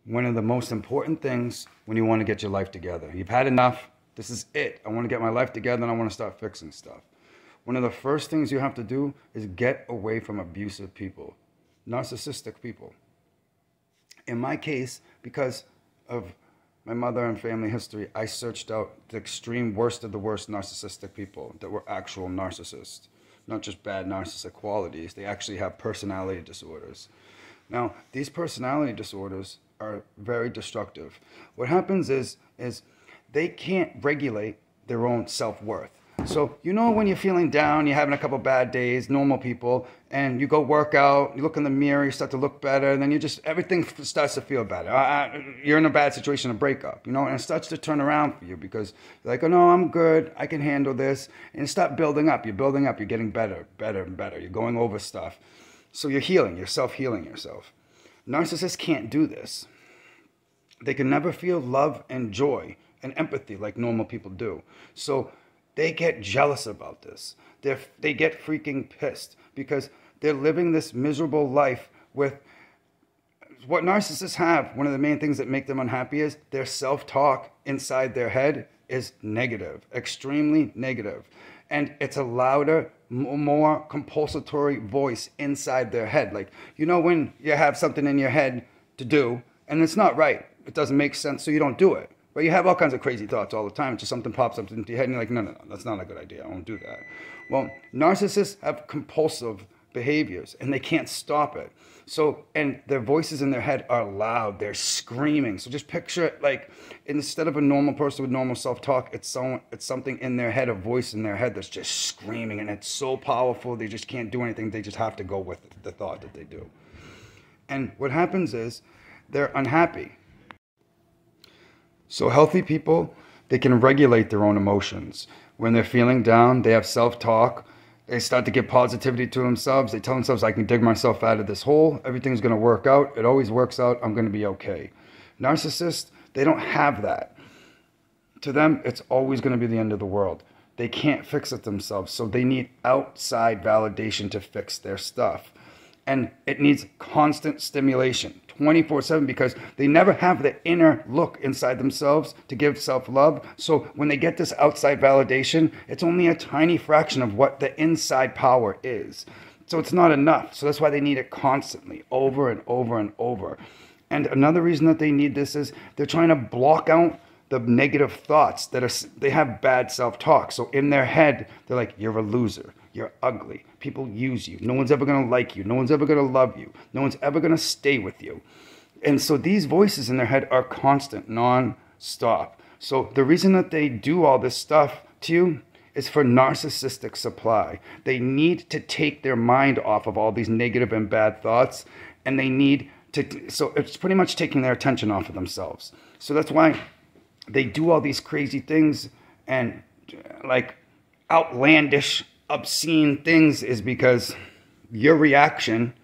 one of the most important things when you want to get your life together. You've had enough. This is it. I want to get my life together and I want to start fixing stuff. One of the first things you have to do is get away from abusive people, narcissistic people. In my case, because of my mother and family history, I searched out the extreme worst of the worst narcissistic people that were actual narcissists. Not just bad narcissistic qualities, they actually have personality disorders. Now, these personality disorders are very destructive. What happens is they can't regulate their own self-worth. So, you know, when you're feeling down, you're having a couple bad days, normal people, and you go work out, you look in the mirror, you start to look better, and then everything starts to feel better. You're in a bad situation, a breakup, you know, and it starts to turn around for you because you're like, oh no, I'm good, I can handle this. And you start building up, you're getting better, better and better. You're going over stuff. So you're healing, you're self-healing yourself. Narcissists can't do this. They can never feel love and joy and empathy like normal people do. So they get jealous about this. They get freaking pissed because they're living this miserable life with what narcissists have. One of the main things that make them unhappy is their self-talk inside their head is negative, extremely negative. And it's a louder, more compulsory voice inside their head. Like, you know, when you have something in your head to do and it's not right, it doesn't make sense, so you don't do it. But you have all kinds of crazy thoughts all the time. Just something pops up into your head and you're like, no, that's not a good idea. I won't do that. Well, narcissists have compulsive behaviors and they can't stop it. So, and their voices in their head are loud. They're screaming. So just picture it like instead of a normal person with normal self-talk, it's something in their head, a voice in their head that's just screaming, and it's so powerful they just can't do anything. They just have to go with the thought that they do. And what happens is they're unhappy. So healthy people, they can regulate their own emotions. When they're feeling down, they have self-talk. They start to give positivity to themselves. They tell themselves, I can dig myself out of this hole. Everything's going to work out. It always works out. I'm going to be okay. Narcissists, they don't have that. To them, it's always going to be the end of the world. They can't fix it themselves. So they need outside validation to fix their stuff. And it needs constant stimulation, 24/7, because they never have the inner look inside themselves to give self-love. So when they get this outside validation, it's only a tiny fraction of what the inside power is. So it's not enough. So that's why they need it constantly, over and over and over. And another reason that they need this is they're trying to block out the negative thoughts they have bad self-talk. So in their head, they're like, you're a loser. You're ugly. People use you. No one's ever going to like you. No one's ever going to love you. No one's ever going to stay with you. And so these voices in their head are constant, non-stop. So the reason that they do all this stuff to you is for narcissistic supply. They need to take their mind off of all these negative and bad thoughts, and they need to, so it's pretty much taking their attention off of themselves. So that's why they do all these crazy things and like outlandish, obscene things, is because your reaction,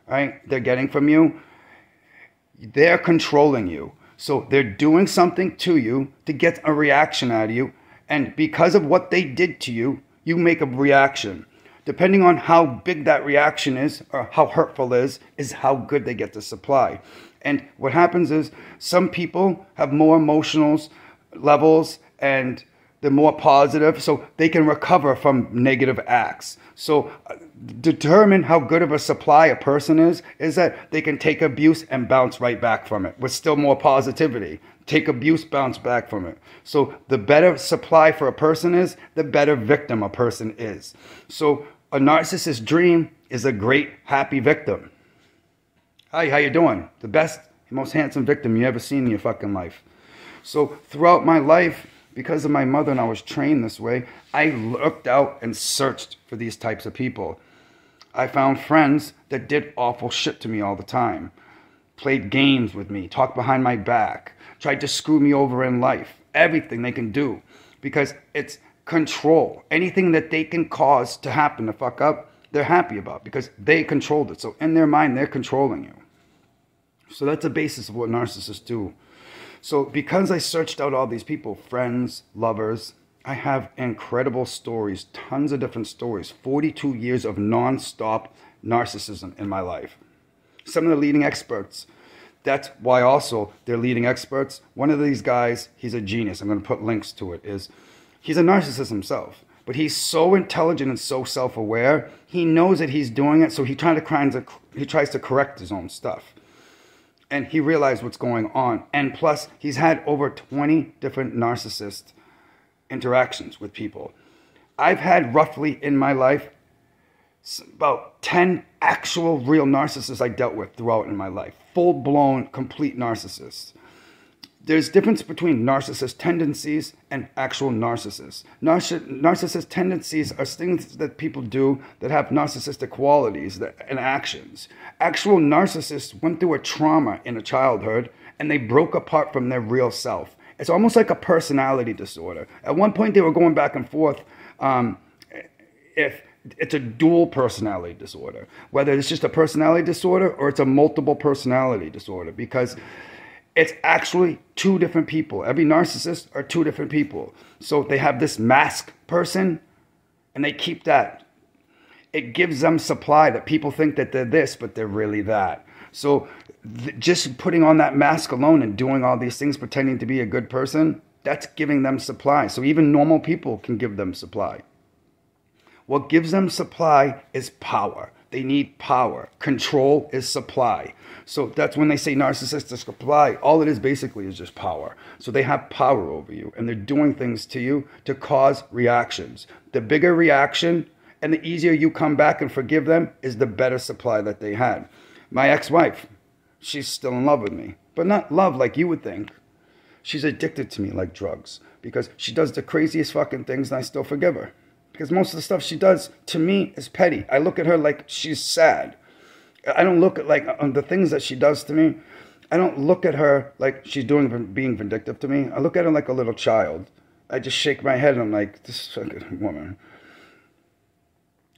right, they're getting from you, they're controlling you. So they're doing something to you to get a reaction out of you. And because of what they did to you, you make a reaction. Depending on how big that reaction is or how hurtful it is how good they get the supply. And what happens is some people have more emotional levels and they're more positive, so they can recover from negative acts. So determine how good of a supply a person is that they can take abuse and bounce right back from it with still more positivity. Take abuse, bounce back from it. So the better supply for a person is, the better victim a person is. So a narcissist's dream is a great, happy victim. Hi, how you doing? The best, most handsome victim you ever seen in your fucking life. So throughout my life, because of my mother and I was trained this way, I looked out and searched for these types of people. I found friends that did awful shit to me all the time. Played games with me, talked behind my back, tried to screw me over in life. Everything they can do. Because it's control. Anything that they can cause to happen, to fuck up, they're happy about because they controlled it. So in their mind, they're controlling you. So that's the basis of what narcissists do. So because I searched out all these people, friends, lovers, I have incredible stories, tons of different stories, 42 years of non-stop narcissism in my life. Some of the leading experts That's why also they're leading experts. One of these guys, he's a genius. I'm going to put links to it. He's a narcissist himself, but he's so intelligent and so self-aware. He knows that he's doing it, so he tries to correct his own stuff. And he realized what's going on. And plus, he's had over 20 different narcissist interactions with people. I've had roughly in my life about 10 actual real narcissists I dealt with throughout in my life. Full-blown, complete narcissists. There's difference between narcissist tendencies and actual narcissists. Narcissist tendencies are things that people do that have narcissistic qualities and actions. Actual narcissists went through a trauma in a childhood and they broke apart from their real self. It's almost like a personality disorder. At one point they were going back and forth if it's a dual personality disorder, whether it's just a personality disorder or it's a multiple personality disorder, because it's actually two different people. Every narcissist are two different people. So they have this mask person and they keep that. It gives them supply that people think that they're this, but they're really that. So just putting on that mask alone and doing all these things, pretending to be a good person, that's giving them supply. So even normal people can give them supply. What gives them supply is power. They need power. Control is supply. So that's when they say narcissistic supply, all it is basically is just power. So they have power over you and they're doing things to you to cause reactions. The bigger reaction and the easier you come back and forgive them is the better supply that they had. My ex-wife, she's still in love with me, but not love like you would think. She's addicted to me like drugs because she does the craziest fucking things and I still forgive her. Because most of the stuff she does to me is petty. I look at her like she's sad. I don't look at like the things that she does to me. I don't look at her like she's being vindictive to me. I look at her like a little child. I just shake my head and I'm like, this fucking woman.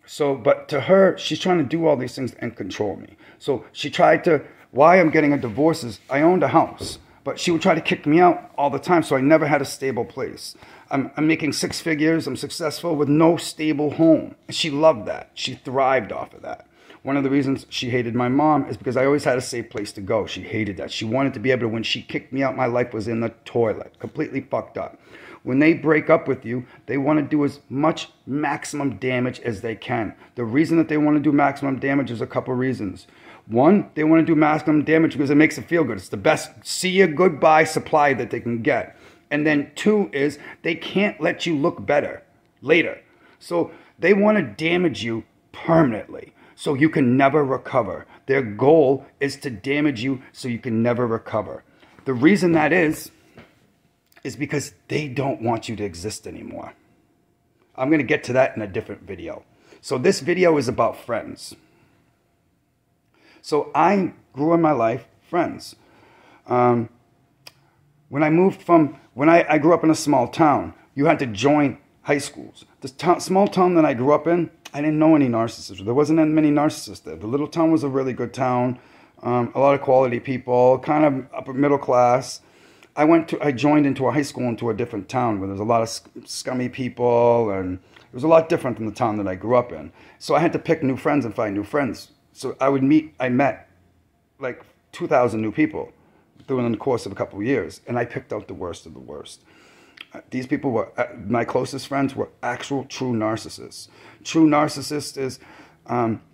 So, but to her, she's trying to do all these things and control me. So she tried to, why I'm getting a divorce is I owned a house, but she would try to kick me out all the time. So I never had a stable place. I'm making 6 figures. I'm successful with no stable home. And she loved that. She thrived off of that. One of the reasons she hated my mom is because I always had a safe place to go. She hated that. She wanted to be able to, when she kicked me out, my life was in the toilet, completely fucked up. When they break up with you, they want to do as much maximum damage as they can. The reason that they want to do maximum damage is a couple reasons. One, they want to do maximum damage because it makes it feel good. It's the best see you goodbye supply that they can get. And then two is they can't let you look better later. So they want to damage you permanently so you can never recover. Their goal is to damage you so you can never recover. The reason that is because they don't want you to exist anymore. I'm going to get to that in a different video. So this video is about friends. So I grew in my life friends. When I grew up in a small town, you had to join high schools. The small town that I grew up in, I didn't know any narcissists. There wasn't that many narcissists there. The little town was a really good town. A lot of quality people, kind of upper middle class. I joined into a high school into a different town where there's a lot of scummy people, and it was a lot different than the town that I grew up in. So I had to pick new friends and find new friends. So I met like 2,000 new people during the course of a couple of years, and I picked out the worst of the worst. These people were, my closest friends were actual true narcissists. True narcissists is,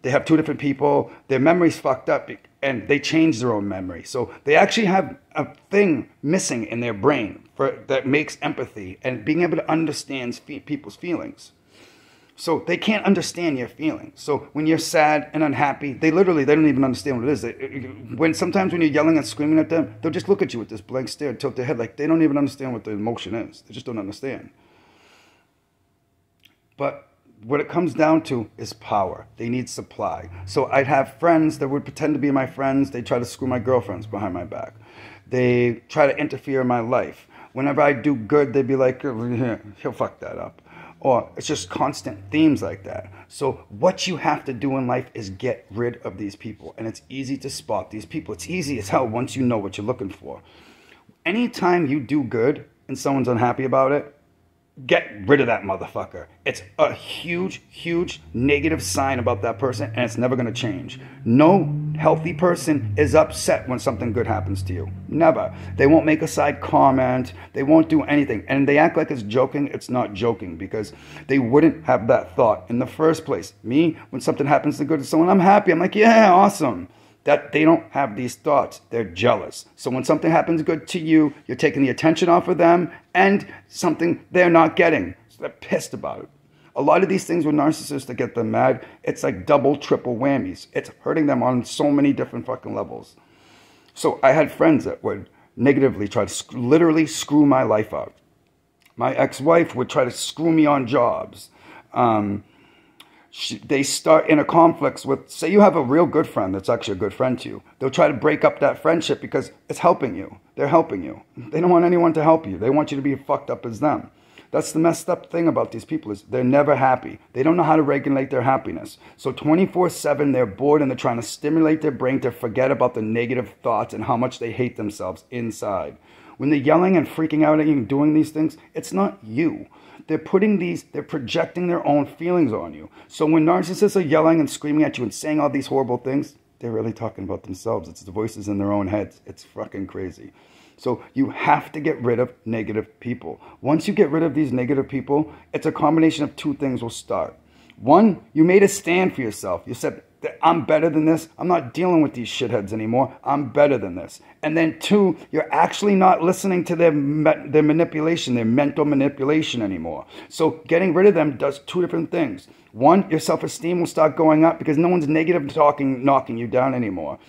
they have two different people, their memory's fucked up, and they change their own memory. So they actually have a thing missing in their brain that makes empathy and being able to understand people's feelings. So they can't understand your feelings. So when you're sad and unhappy, they don't even understand what it is. Sometimes when you're yelling and screaming at them, they'll just look at you with this blank stare, tilt their head, like they don't even understand what the emotion is. They just don't understand. But what it comes down to is power. They need supply. So I'd have friends that would pretend to be my friends. They try to screw my girlfriends behind my back. They try to interfere in my life. Whenever I do good, they'd be like, he'll fuck that up. Or it's just constant themes like that. So what you have to do in life is get rid of these people. And it's easy to spot these people. It's easy as hell once you know what you're looking for. Anytime you do good and someone's unhappy about it, get rid of that motherfucker. It's a huge, huge negative sign about that person, and it's never going to change. No healthy person is upset when something good happens to you. Never. They won't make a side comment. They won't do anything. And they act like it's joking. It's not joking, because they wouldn't have that thought in the first place. Me, when something happens to good to someone, I'm happy. I'm like, yeah, awesome. That they don't have these thoughts. They're jealous. So when something happens good to you, you're taking the attention off of them and something they're not getting. So they're pissed about it. A lot of these things with narcissists that get them mad, it's like double, triple whammies. It's hurting them on so many different fucking levels. So I had friends that would negatively try to literally screw my life out. My ex-wife would try to screw me on jobs. They start in a conflict with, say you have a real good friend that's actually a good friend to you. They'll try to break up that friendship because it's helping you. They're helping you. They don't want anyone to help you. They want you to be fucked up as them. That's the messed up thing about these people, is they're never happy. They don't know how to regulate their happiness. So 24/7, they're bored and they're trying to stimulate their brain to forget about the negative thoughts and how much they hate themselves inside. When they're yelling and freaking out at you and doing these things, it's not you. They're projecting their own feelings on you. So when narcissists are yelling and screaming at you and saying all these horrible things, they're really talking about themselves. It's the voices in their own heads. It's fucking crazy. So you have to get rid of negative people. Once you get rid of these negative people, it's a combination of two things will start. One, you made a stand for yourself. You said, I'm better than this. I'm not dealing with these shitheads anymore. I'm better than this. And then two, you're actually not listening to their manipulation, their mental manipulation anymore. So getting rid of them does two different things. One, your self-esteem will start going up because no one's negative talking, knocking you down anymore.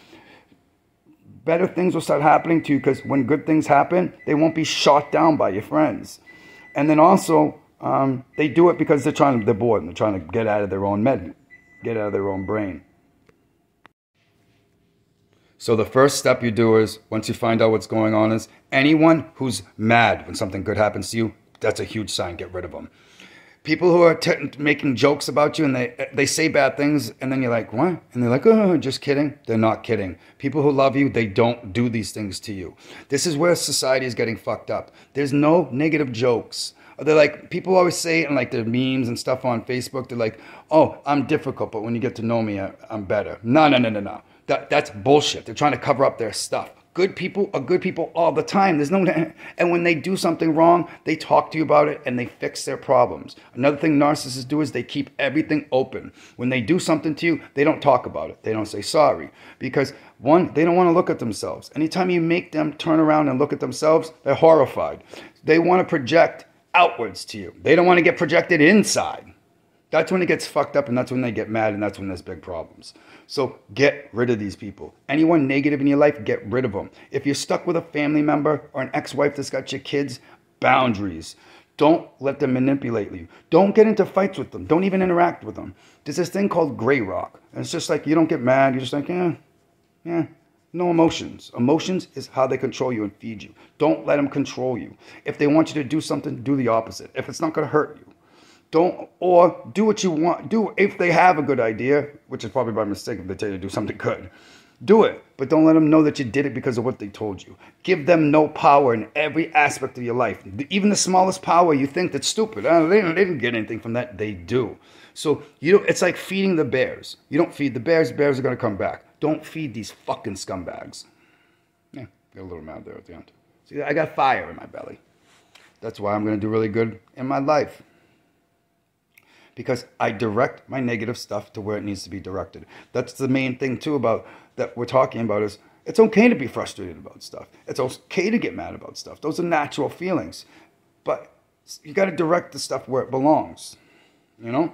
Better things will start happening to you because when good things happen, they won't be shot down by your friends. And then also, they do it because they're bored and they're trying to get out of their own get out of their own brain. So the first step you do is, once you find out what's going on, is anyone who's mad when something good happens to you, that's a huge sign. Get rid of them. People who are making jokes about you and they say bad things and then you're like, what? And they're like, oh, just kidding. They're not kidding. People who love you, they don't do these things to you. This is where society is getting fucked up. There's no negative jokes. They're like, people always say in like their memes and stuff on Facebook, they're like, oh, I'm difficult, but when you get to know me, I'm better. No. That's bullshit. They're trying to cover up their stuff. Good people are good people all the time. And when they do something wrong, they talk to you about it and they fix their problems. Another thing narcissists do is they keep everything open. When they do something to you, they don't talk about it. They don't say sorry. Because one, they don't want to look at themselves. Anytime you make them turn around and look at themselves, they're horrified. They want to project outwards to you. They don't want to get projected inside. That's when it gets fucked up and that's when they get mad and that's when there's big problems. So get rid of these people. Anyone negative in your life, get rid of them. If you're stuck with a family member or an ex-wife that's got your kids, boundaries. Don't let them manipulate you. Don't get into fights with them. Don't even interact with them. There's this thing called gray rock. And it's just like you don't get mad. You're just like, yeah. No emotions. Emotions is how they control you and feed you. Don't let them control you. If they want you to do something, do the opposite. If it's not going to hurt you. Or do what you want. Do if they have a good idea, which is probably by mistake if they tell you to do something good. Do it, but don't let them know that you did it because of what they told you. Give them no power in every aspect of your life. Even the smallest power you think that's stupid. They didn't get anything from that. They do. So it's like feeding the bears. You don't feed the bears are going to come back. Don't feed these fucking scumbags. Yeah, got a little mad there at the end. See, I got fire in my belly. That's why I'm going to do really good in my life. Because I direct my negative stuff to where it needs to be directed. That's the main thing too about that we're talking about is it's okay to be frustrated about stuff. It's okay to get mad about stuff. Those are natural feelings. But you got to direct the stuff where it belongs, you know?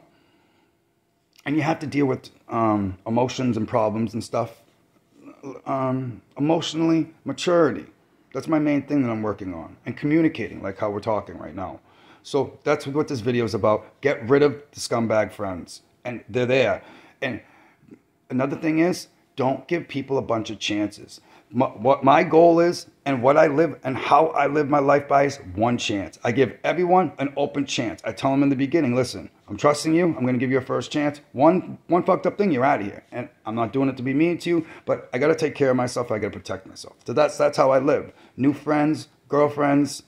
And you have to deal with emotions and problems and stuff. Emotionally, maturity. That's my main thing that I'm working on. And communicating like how we're talking right now. So that's what this video is about. Get rid of the scumbag friends. And they're there. And another thing is, don't give people a bunch of chances. What my goal is and what I live and how I live my life by is one chance. I give everyone an open chance. I tell them in the beginning, listen, I'm trusting you. I'm going to give you a first chance. One fucked up thing, you're out of here. And I'm not doing it to be mean to you, but I got to take care of myself. I got to protect myself. So that's how I live. New friends, girlfriends,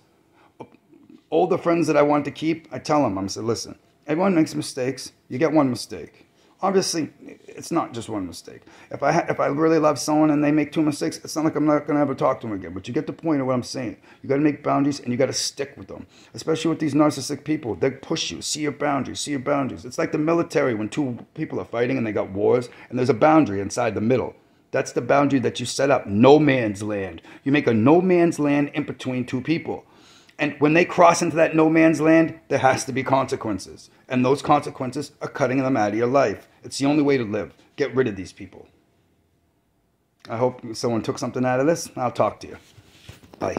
older friends that I want to keep, I tell them, I said, listen, everyone makes mistakes. You get one mistake. Obviously, it's not just one mistake. If I really love someone and they make 2 mistakes, it's not like I'm not going to ever talk to them again. But you get the point of what I'm saying. You got to make boundaries and you got to stick with them. Especially with these narcissistic people. They push you. See your boundaries. See your boundaries. It's like the military when 2 people are fighting and they got wars and there's a boundary inside the middle. That's the boundary that you set up. No man's land. You make a no man's land in between 2 people. And when they cross into that no man's land, there has to be consequences. And those consequences are cutting them out of your life. It's the only way to live. Get rid of these people. I hope someone took something out of this. I'll talk to you. Bye.